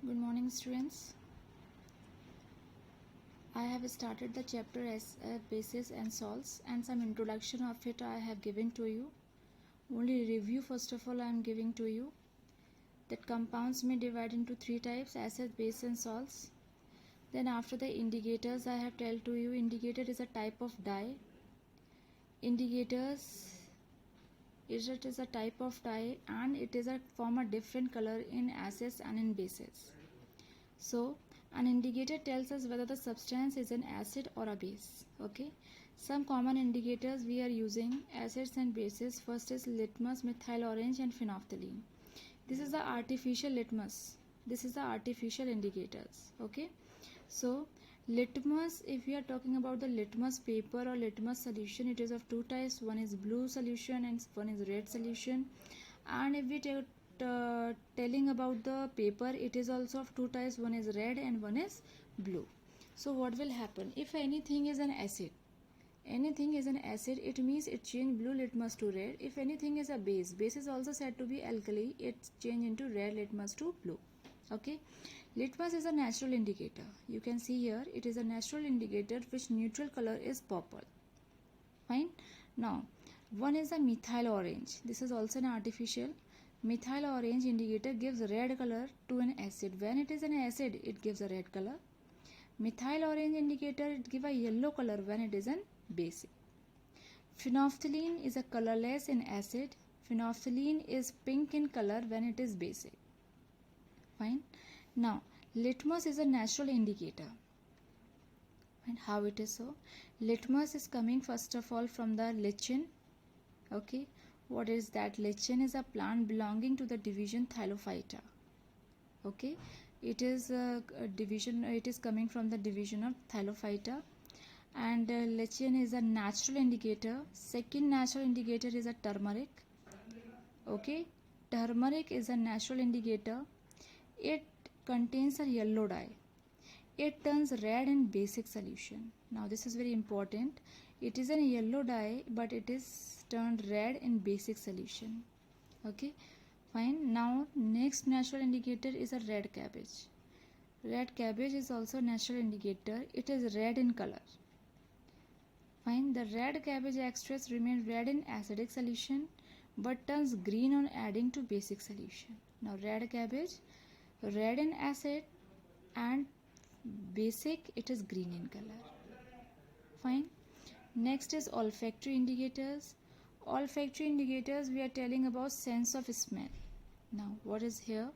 Good morning, students. I have started the chapter as bases and salts, and some introduction of it I have given to you. Only review first of all I am giving to you. That compounds may divide into three types: acid, base, and salts. Then after the indicators, I have told to you indicator is a type of dye. Indicators is a type of dye, and it is a form a different color in acids and in bases. So an indicator tells us whether the substance is an acid or a base. Okay, some common indicators we are using acids and bases. First is litmus, methyl orange, and phenolphthalein. This is the artificial litmus. This is the artificial indicators. Okay, so litmus, if we are talking about the litmus paper or litmus solution, it is of two types. One is blue solution and one is red solution. And if we telling about the paper, it is also of two types. One is red and one is blue. So what will happen if anything is an acid? Anything is an acid, it means it change blue litmus to red. If anything is a base, base is also said to be alkali, it change into red litmus to blue. Okay, litmus is a natural indicator. You can see here it is a natural indicator which neutral color is purple. Fine. Now one is a methyl orange. This is also an artificial. Methyl orange indicator gives red color to an acid. When it is an acid, it gives a red color. Methyl orange indicator, it gives a yellow color when it is an base. Phenolphthalein is a colorless in acid. Phenolphthalein is pink in color when it is basic. Fine. Now litmus is a natural indicator. And how it is so? Litmus is coming first of all from the lichen. Okay, what is that? Lichen is a plant belonging to the division Thylophyta. Okay, it is a division, it is coming from the division of Thylophyta. And lichen is a natural indicator. Second natural indicator is a turmeric. Okay, turmeric is a natural indicator. It contains a yellow dye. It turns red in basic solution. Now this is very important. It is a yellow dye, but it is turned red in basic solution. Okay, fine. Now next natural indicator is a red cabbage. Red cabbage is also a natural indicator. It is red in color. Fine. The red cabbage extracts remain red in acidic solution but turns green on adding to basic solution. Now red cabbage, red in acid and basic, it is green in color. Fine. Next is olfactory indicators. Olfactory indicators, we are telling about sense of smell. Now what is here?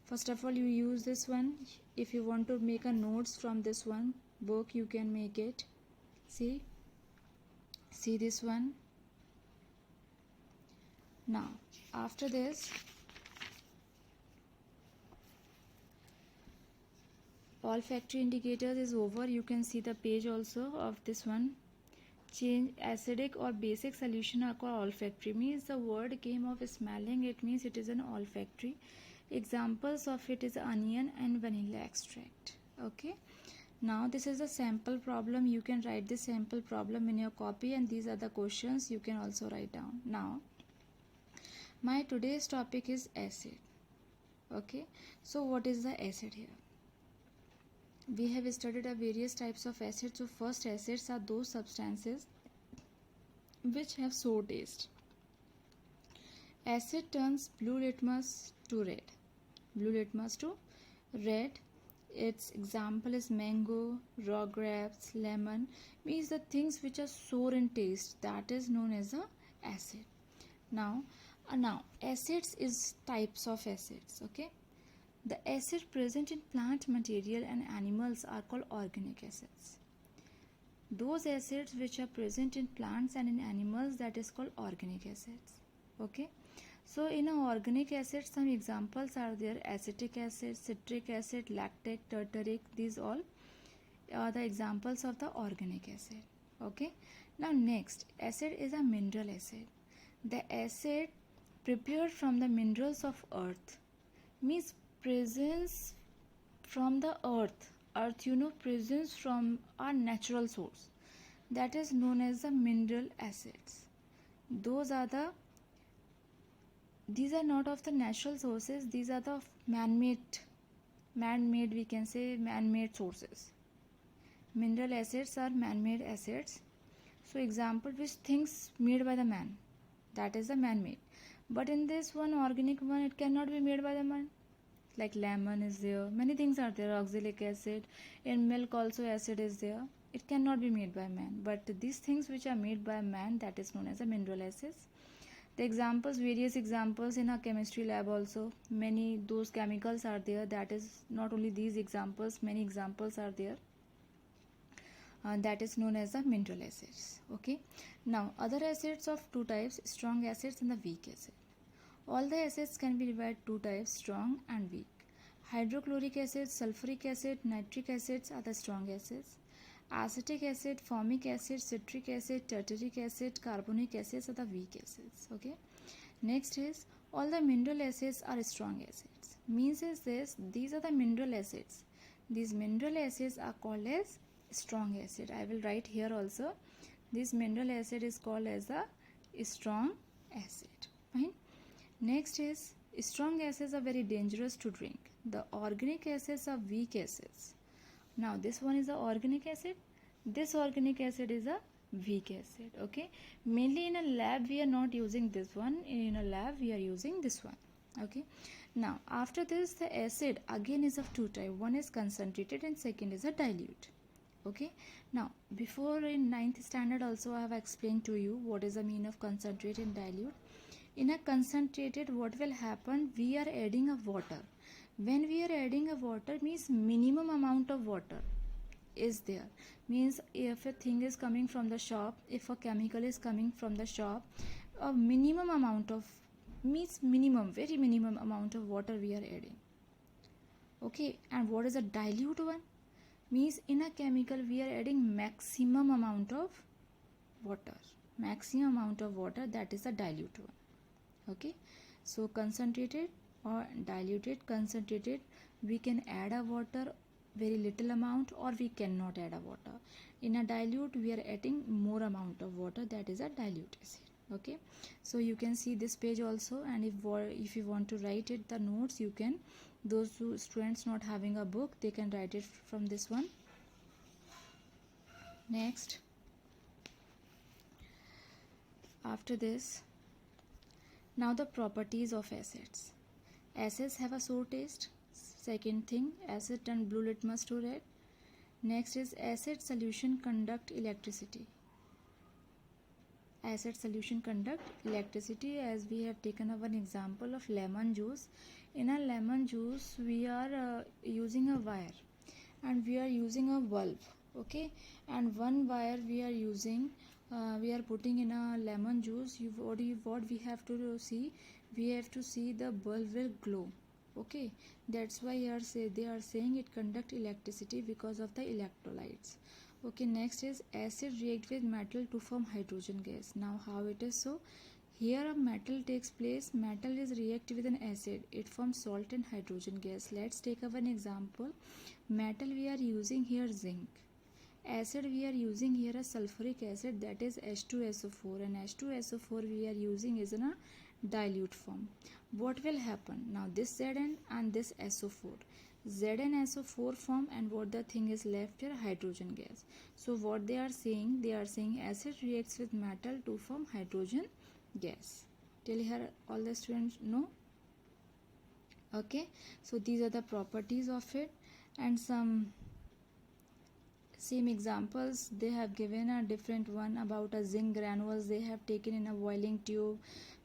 First of all, you use this one. If you want to make a notes from this one book, you can make it. See this one. Now after this, olfactory indicators is over. You can see the page also of this one. Change acidic or basic solution are called olfactory. Means the word came of smelling, it means it is an olfactory. Examples of it is onion and vanilla extract. Okay, now this is a sample problem. You can write this sample problem in your copy, and these are the questions you can also write down. Now my today's topic is acid. Okay, so what is the acid here? We have studied various types of acids. So first, acids are those substances which have sour taste. Acid turns blue litmus to red. Blue litmus to red. Its example is mango, raw grapes, lemon. Means the things which are sour in taste, that is known as a acid. Now acids is types of acids. Okay, the acid present in plant material and animals are called organic acids. Those acids which are present in plants and in animals, that is called organic acids. Okay, so in an organic acid, some examples are there: acetic acid, citric acid, lactic, tartaric. These all are the examples of the organic acid. Okay, now next, acid is a mineral acid. The acid prepared from the minerals of earth, means presence from the earth, presence from our natural source, that is known as the mineral acids. These are not of the natural sources, these are the man-made man-made, we can say man-made sources. Mineral acids are man-made acids. So example, which things made by the man, that is the man-made. But in this one organic one, it cannot be made by the man. Like lemon is there, many things are there, oxalic acid, in milk also acid is there. It cannot be made by man. But these things which are made by man, that is known as a mineral acids. The examples, various examples in our chemistry lab also, many those chemicals are there. That is not only these examples, many examples are there. That is known as the mineral acids. Okay. Now other acids of two types, strong acids and the weak acid. All the acids can be divided two types, strong and weak. Hydrochloric acid, sulfuric acid, nitric acids are the strong acids. Acetic acid, formic acid, citric acid, tartaric acid, carbonic acids are the weak acids. Okay. Next is all the mineral acids are strong acids. Means is this, these are the mineral acids. These mineral acids are called as strong acid. I will write here also. This mineral acid is called as a strong acid. Fine. Next is strong acids are very dangerous to drink. The organic acids are weak acids. Now this one is the organic acid. This organic acid is a weak acid. Okay. Mainly in a lab we are not using this one. In a lab we are using this one. Okay. Now after this, the acid again is of two types. One is concentrated and second is a dilute. Okay. Now before in 9th standard also I have explained to you what is the meaning of concentrated and dilute. In a concentrated, what will happen, we are adding a water. When we are adding a water, means minimum amount of water is there. Means if a thing is coming from the shop, if a chemical is coming from the shop, a minimum amount of, means minimum, very minimum amount of water we are adding. Okay. And what is a dilute one? Means in a chemical we are adding maximum amount of water. Maximum amount of water, that is a dilute one. Okay. So concentrated or diluted. Concentrated, we can add a water very little amount or we cannot add a water. In a dilute we are adding more amount of water, that is a dilute acid. Okay. So you can see this page also, and if you want to write it, the notes, you can, those who students not having a book, they can write it from this one. Next, after this, now the properties of acids. Acids have a sour taste. Second thing, acid turn blue litmus to red. Next is acid solution conduct electricity. Acid solution conduct electricity, as we have taken one example of lemon juice. In a lemon juice we are using a wire and we are using a bulb. Okay. And one wire we are using, we are putting in a lemon juice. What we have to see, we have to see the bulb will glow. Okay. That's why they are saying it conduct electricity because of the electrolytes. Okay. Next is acid react with metal to form hydrogen gas. Now how it is so, here a metal takes place, metal is react with an acid, it forms salt and hydrogen gas. Let's take one example. Metal we are using here zinc. Acid we are using here a sulfuric acid, that is H2SO4, and H2SO4 we are using is in a dilute form. What will happen? Now this Zn and this SO4, ZnSO4 form, and what the thing is left here, hydrogen gas. So what they are saying acid reacts with metal to form hydrogen gas. Till here all the students know? Okay. So these are the properties of it, and some same examples they have given a different one about a zinc granules they have taken in a boiling tube.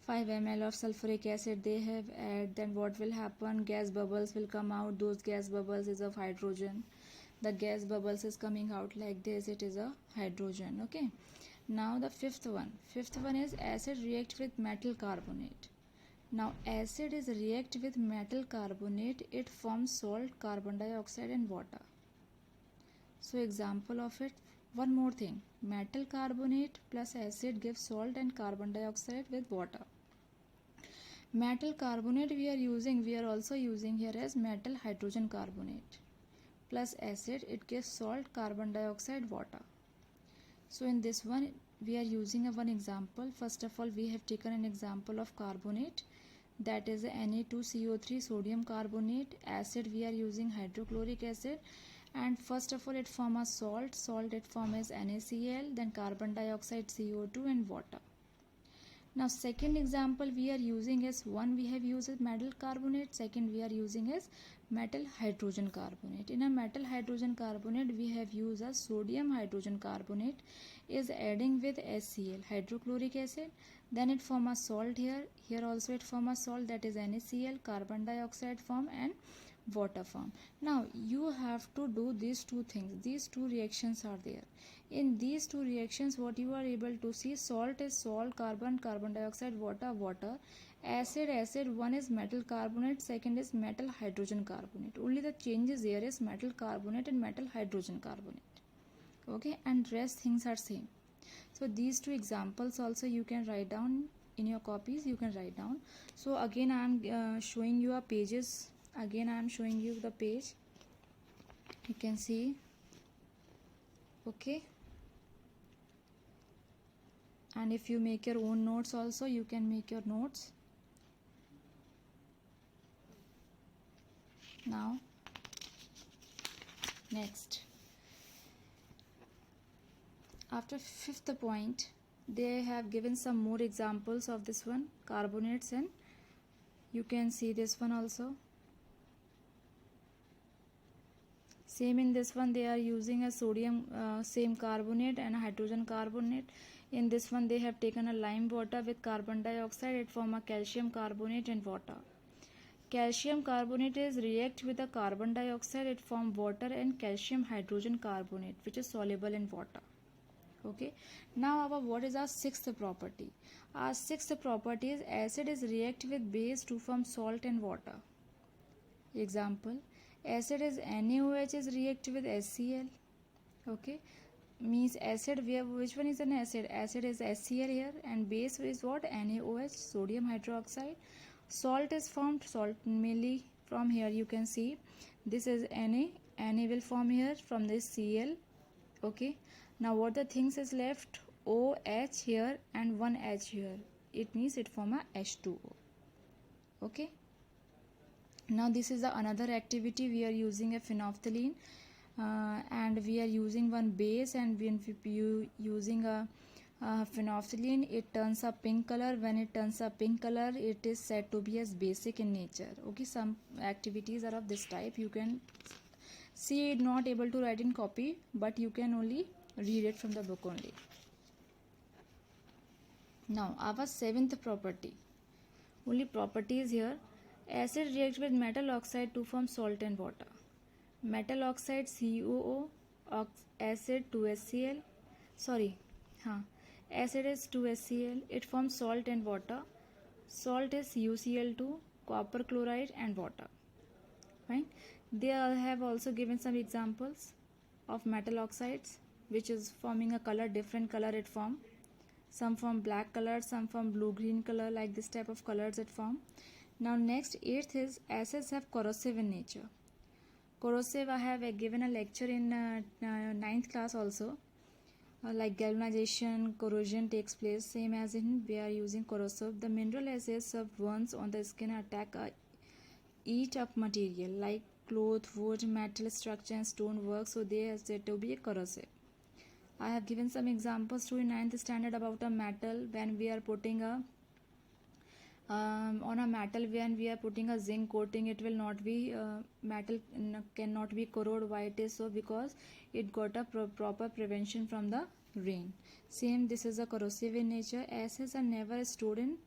5 ml of sulfuric acid they have add, then what will happen, gas bubbles will come out. Those gas bubbles is of hydrogen. The gas bubbles is coming out like this, it is a hydrogen. Okay. Now the fifth one is acid react with metal carbonate. Now acid is react with metal carbonate, it forms salt, carbon dioxide and water. So example of it, one more thing, metal carbonate plus acid gives salt and carbon dioxide with water. Metal carbonate we are also using here as metal hydrogen carbonate plus acid, it gives salt, carbon dioxide, water. So in this one we are using one example. First of all we have taken an example of carbonate. that is Na2CO3 sodium carbonate. Acid we are using hydrochloric acid, and first of all it form a salt it form as NaCl, then carbon dioxide, CO2 and water. Now second example we are using is, one we have used as metal carbonate, second we are using as metal hydrogen carbonate. In a metal hydrogen carbonate we have used a sodium hydrogen carbonate is adding with HCl, hydrochloric acid, then it form a salt here also it form a salt, that is NaCl, carbon dioxide form and water form. Now you have to do these two things, these two reactions are there. In these two reactions what you are able to see, salt is salt, carbon dioxide, water, acid, one is metal carbonate, second is metal hydrogen carbonate. Only the changes here is metal carbonate and metal hydrogen carbonate. Okay, and rest things are same. So these two examples also you can write down in your copies, you can write down. So again I am showing you a pages, again I am showing you the page, you can see. Okay, and if you make your own notes also, you can make your notes. Now next, after fifth point they have given some more examples of this one, carbonates, and you can see this one also. Same in this one they are using a sodium same carbonate and a hydrogen carbonate. In this one they have taken a lime water with carbon dioxide, it form a calcium carbonate and water. Calcium carbonate is react with the carbon dioxide, it form water and calcium hydrogen carbonate which is soluble in water. Okay, now our what is our sixth property? Our sixth property is acid is react with base to form salt and water. Example, acid is NaOH is react with HCl. Okay, means acid, which one is an acid? Acid is HCl here, and base is what? NaOH, sodium hydroxide. Salt is formed, salt mainly from here you can see, this is Na will form here from this Cl. Okay, now what the things is left? OH here and one H here, it means it form a H2O. Okay, now this is the another activity, we are using a phenolphthalein and we are using one base, and when you using a phenolphthalein, it turns a pink color. When it turns a pink color, it is said to be as basic in nature. Okay, some activities are of this type, you can see it, not able to write in copy, but you can only read it from the book only. Now our seventh property, only properties here. Acid reacts with metal oxide to form salt and water. Metal oxide COO, acid 2HCl, acid is 2HCl, it forms salt and water. Salt is UCl2, copper chloride and water. Fine. They have also given some examples of metal oxides which is forming a color, different color it form. Some form black color, some form blue green color, like this type of colors it form. Now next, eighth is acids have corrosive in nature. Corrosive, I have given a lecture in 9th class also. Like galvanization, corrosion takes place, same as in we are using corrosive. The mineral acids of burns on the skin attack eat up material like cloth, wood, metal structure and stone work, so they are said to be corrosive. I have given some examples too in 9th standard about a metal. When we are putting a on a metal, when we are putting a zinc coating, it will not be metal cannot be corrode. Why it is so? Because it got a proper prevention from the rain. Same, this is a corrosive in nature. Acids are never stored in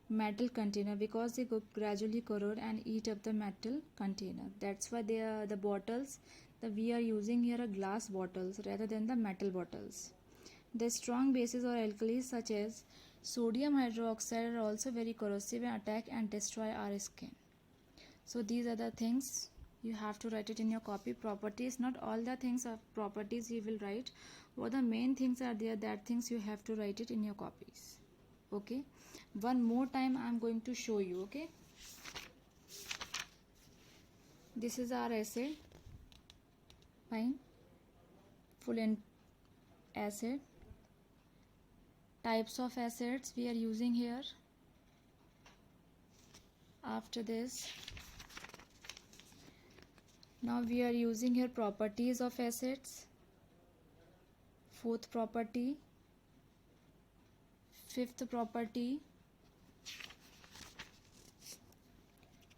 metal container because they go gradually corrode and eat up the metal container. That's why they are the bottles that we are using here are glass bottles rather than the metal bottles. The strong bases or alkalis such as sodium hydroxide are also very corrosive and attack and destroy our skin. So these are the things you have to write it in your copy. Properties, not all the things of properties you will write. What the main things are there, that things you have to write it in your copies. Okay, one more time I am going to show you. Okay, this is our acid. Fine, full in acid. Types of acids we are using here. After this, now we are using here properties of assets. Fourth property, fifth property.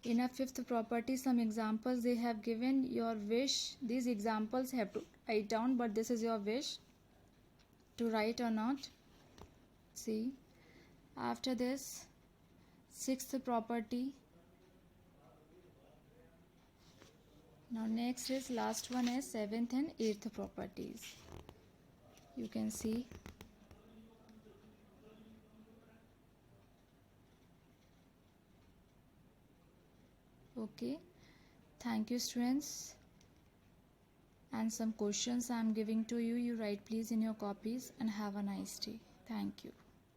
In a fifth property, some examples they have given. Your wish, these examples have to write down, but this is your wish to write or not. See. After this, sixth property. Now next is last one is seventh and eighth properties. You can see. Okay, thank you students, and some questions I am giving to you, you write please in your copies, and have a nice day. Thank you.